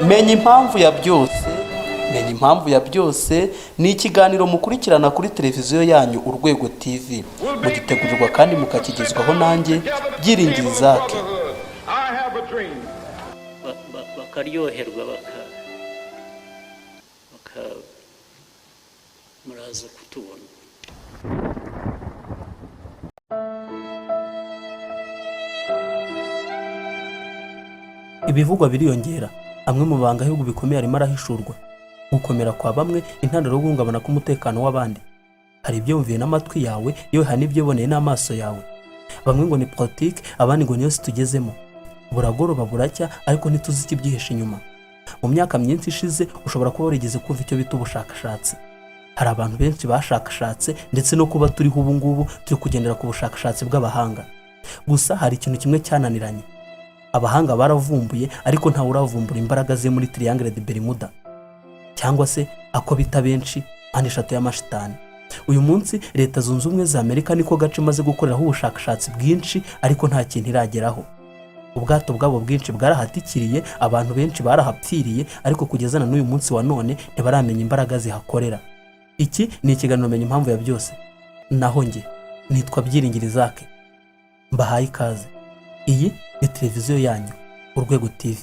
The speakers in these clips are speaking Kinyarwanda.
menya impamvu ya byose. Menya impamvu ya byose ni ikiganiro mukurikirana kuri televiziyo yanyu Urwego TV, mugitegurirwa kandi mukakigezwaho nanjye Byiringiro Isaac. bakaryoherwa muraza kutubona. Ibivugwa biriyongera, amwe mu banga y'ibihugu bikomeye arimo arahishurwa. Gukomera kwa bamwe intandaro yo guhungabana k'umutekano w'abandi. Hari ibyo wumviye n'amatwi yawe, yewe hari n'ibyo uboneye n'amaso yawe. Bamwe ngo ni politique, abandi ngo niyo tugezemo. Buragoroba buracya, ariko ntituzi ikibyihishe inyuma. Mu myaka myinshi ishize ushobora kuba warigeze kumva icyo bita ubushakashatsi. Hari abantu benshi bashakashatse, ndetse no kuba turiho ubu ngubu turi kugendera ku bushakashatsi bw'abahanga. Gusa hari ikintu kimwe cyananiranye. Abahanga baravumbuye, ariko ntawe uravumbura imbaraga ze muri triangle de bermuda, cyangwa se ako bita benshi mpande eshatu y'amashitani. Uyu munsi Leta Zunze Ubumwe za Amerika niko gace maze gukoreraho ubushakashatsi bwinshi, ariko nta kintu irageraho. Ubwato bwabo bwinshi bwarahatikiriye, abantu benshi barahapfiriye, ariko kugeza na n'uyu munsi wa none ntibaramenya imbaraga zihakorera. Iki ni ikiganiro menya impamvu ya byose. Naho njye nitwa Byiringiro Isaac, mbahaye ikaze. Iyi ni televiziyo yanyu Urwego TV.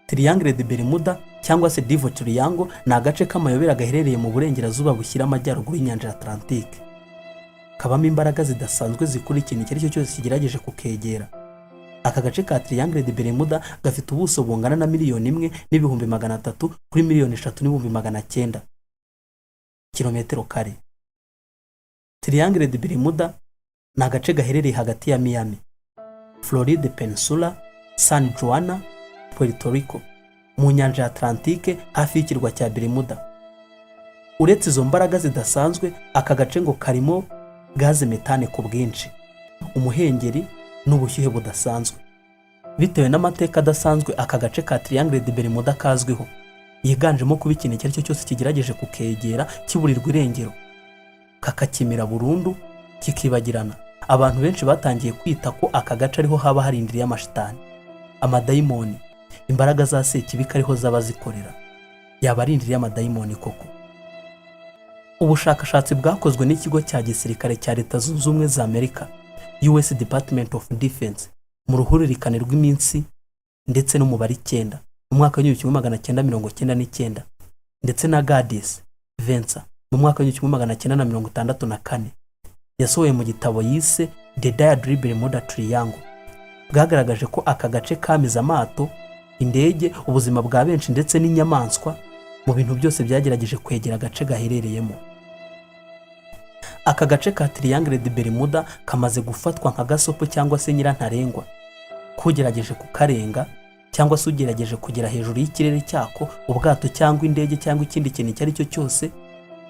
Triangle de Bermuda cyangwa se Divo Triangle ni agace k'amayobera gaherereye mu burengerazuba bushyira amajyaruguru y'inyanja ya Atlantique. Kabamo imbaraga zidasanzwe zikora ikintu icyo ari cyo cyose kigerageje kukegera. Aka gace ka Triangle de Bermuda gafite ubuso bungana na 1,300,000 kuri 3,900,000 kilometero kare. Triangle de Bermuda ni agace gaherereye hagati ya Miami, Floride Peninsula, San Juan, Puerto Rico, mu nyanja ya Atlantique hafi y'ikirwa cya Bermuda. Uretse izo mbaraga zidasanzwe, aka gace ngo karimo gaze metane ku bwinshi, umuhengeri n'ubushyuhe budasanzwe. Bitewe n'amateka adasanzwe aka gace ka Triangle de Bermuda kazwiho, yiganjemo kuba ikintu icyo ari cyo cyose kigerageje kukegera kiburirwa irengero, kakakimira burundu, kikibagirana. Abantu benshi batangiye kwita ko aka gace ariho haba harindiriye amashitani, amadayimoni, imbaraga za sekibika ariho zaba zikorera. Yaba arindiriye amadayimoni koko? Ubushakashatsi bwakozwe n'ikigo cya gisirikare cya Leta Zunze Ubumwe za Amerika, US Department of Defense, mu ruhuririkane rw'iminsi ndetse n'umubare 9 mu mwaka wa 1999, ndetse na Gadis Venza mu mwaka wa 1964, yasohoye mu gitabo yise The Diary Bermuda Triangle. Bwagaragaje ko aka gace kamize amato, indege, ubuzima bwa benshi ndetse n'inyamaswa, mu bintu byose byagerageje kwegera agace gaherereyemo. Aka gace ka Triangle de Bermuda kamaze gufatwa nka gasopo cyangwa se nyirantarengwa. Kugerageje kukarenga cyangwa se ugerageje kugera hejuru y'ikirere cyako, ubwato cyangwa indege cyangwa ikindi kintu icyo ari cyo cyose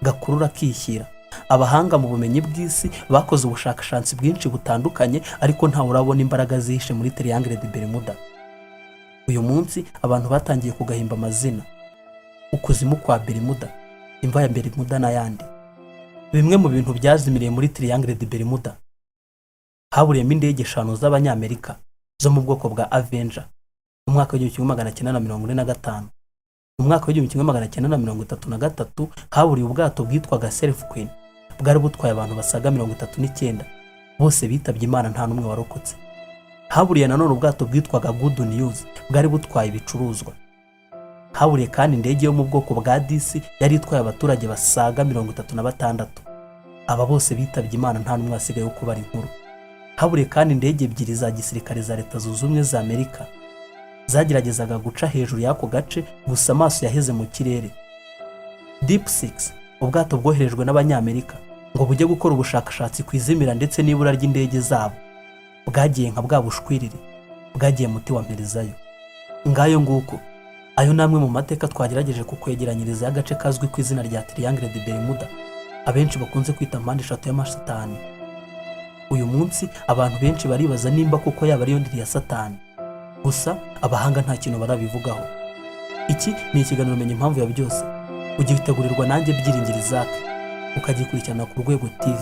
gakurura kishyira. Abahanga mu bumenyi bw'isi bakoze ubushakashatsi bwinshi butandukanye, ariko ntawe urabona imbaraga zihishe muri Triangle de Bermuda. Uyu munsi abantu batangiye kugahimba amazina: ukuzimu kwa Bermuda, imva ya Bermuda n'ayandi. Bimwe mu bintu byazimiriye muri Triangle de Bermuda: haburiyemo indege 5 z'Abanyamerika zo mu bwoko bwa Avenger mu mwaka wa 1945. Mu mwaka wa 1933 haburiye ubwato bwitwaga Self Queen, bwari butwaye abantu basaga 39, bose bitabye Imana nta numwe warokotse. Haburiye nanone ubwato bwitwaga Good News, bwari butwaye ibicuruzwa. Haburiye kandi indege yo mu bwoko bwa DC yari itwaye abaturage basaga 36. Aba bose bitabye Imana nta numwe wasigaye wo kubara inkuru. Haburiye kandi indege 2 za gisirikare za Leta Zunze Ubumwe za Amerika zageragezaga guca hejuru y'ako gace, gusa amaso yaheze mu kirere. Deep 6, ubwato bwoherejwe n'Abanyamerika ngo bujye gukora ubushakashatsi ku izimira ndetse n'ibura ry'indege zabo, bwagiye nka bwa bushwirire, bwagiye muti wa mperezayo. Ngayo nguko, ayo namwe mu mateka twagerageje kukwegeranyiriza y'agace kazwi ku izina rya Triangle de Bermuda, abenshi bakunze kwita mpande eshatu y'amashitani. Uyu munsi abantu benshi baribaza nimba koko yaba ariyo ndiri ya Satani. Gusa abahanga nta kintu barabivugaho. Iki ni ikiganiro menya impamvu ya byose. Ugitegurirwa nanjye Byiringiro Isaac, ukagikurikirana ku Urwego TV.